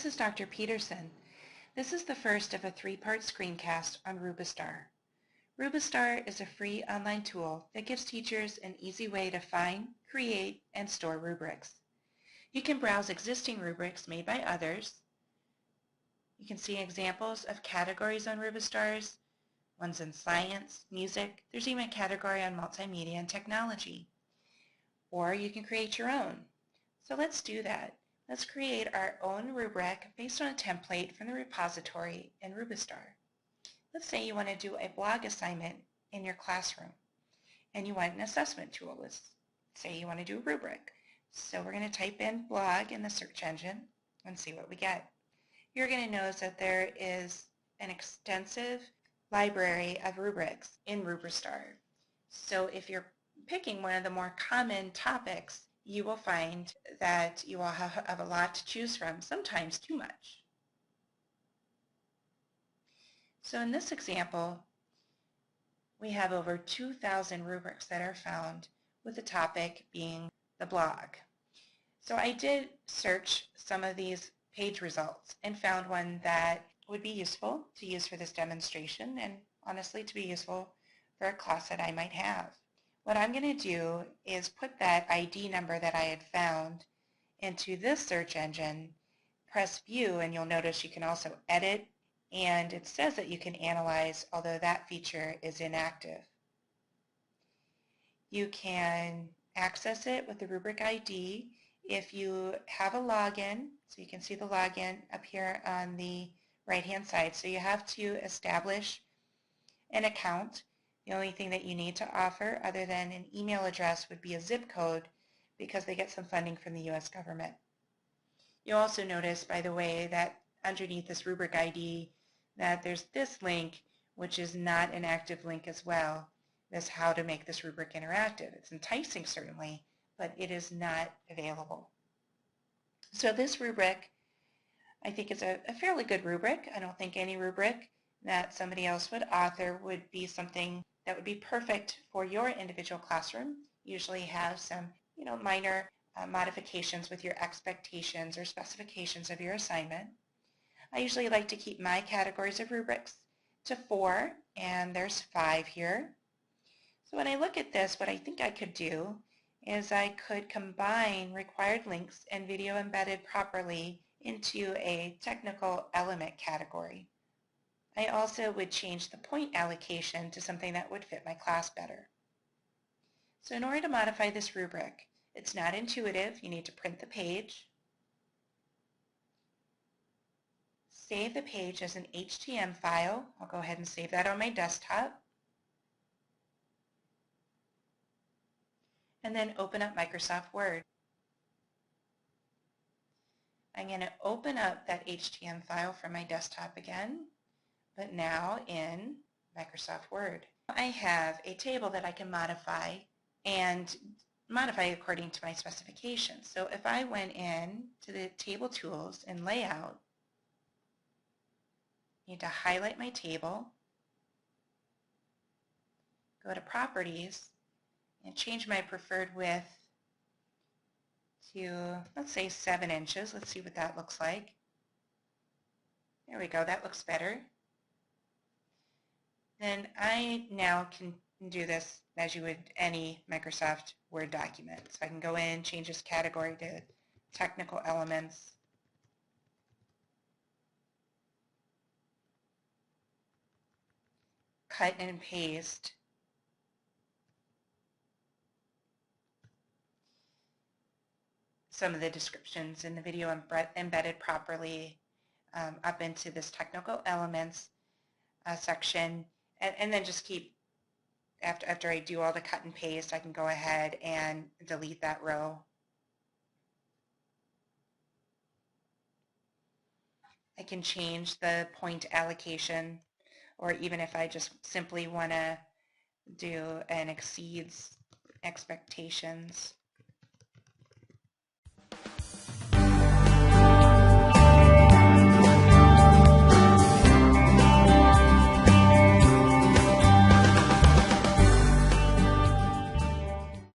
This is Dr. Peterson. This is the first of a three-part screencast on RubiStar. RubiStar is a free online tool that gives teachers an easy way to find, create, and store rubrics. You can browse existing rubrics made by others. You can see examples of categories on RubiStars, ones in science, music. There's even a category on multimedia and technology. Or you can create your own. So let's do that. Let's create our own rubric based on a template from the repository in RubiStar. Let's say you want to do a blog assignment in your classroom and you want an assessment tool. Let's say you want to do a rubric. So we're going to type in blog in the search engine and see what we get. You're going to notice that there is an extensive library of rubrics in RubiStar. So if you're picking one of the more common topics, you will find that you will have a lot to choose from, sometimes too much. So in this example, we have over 2,000 rubrics that are found, with the topic being the blog. So I did search some of these page results and found one that would be useful to use for this demonstration and honestly to be useful for a class that I might have. What I'm going to do is put that ID number that I had found into this search engine, press view, and you'll notice you can also edit, and it says that you can analyze, although that feature is inactive. You can access it with the rubric ID if you have a login, so you can see the login up here on the right-hand side. So you have to establish an account. The only thing that you need to offer other than an email address would be a zip code because they get some funding from the U.S. government. You'll also notice, by the way, that underneath this rubric ID that there's this link, which is not an active link as well. This how to make this rubric interactive. It's enticing, certainly, but it is not available. So this rubric, I think, is a fairly good rubric. I don't think any rubric that somebody else would author would be something that would be perfect for your individual classroom. Usually have some, minor modifications with your expectations or specifications of your assignment. I usually like to keep my categories of rubrics to 4, and there's 5 here. So when I look at this, what I think I could do is I could combine required links and video embedded properly into a technical element category. I also would change the point allocation to something that would fit my class better. So in order to modify this rubric, it's not intuitive. You need to print the page, save the page as an HTML file. I'll go ahead and save that on my desktop, and then open up Microsoft Word. I'm going to open up that HTML file from my desktop again, but now in Microsoft Word. I have a table that I can modify and modify according to my specifications. So if I went in to the table tools and layout, I need to highlight my table, go to properties, and change my preferred width to, let's say, 7 inches. Let's see what that looks like. There we go. That looks better. Then I now can do this as you would any Microsoft Word document. So I can go in, change this category to technical elements. Cut and paste. Some of the descriptions in the video embedded properly up into this technical elements section. And then just keep, after I do all the cut and paste, I can go ahead and delete that row. I can change the point allocation, or even if I just simply want to do an exceeds expectations,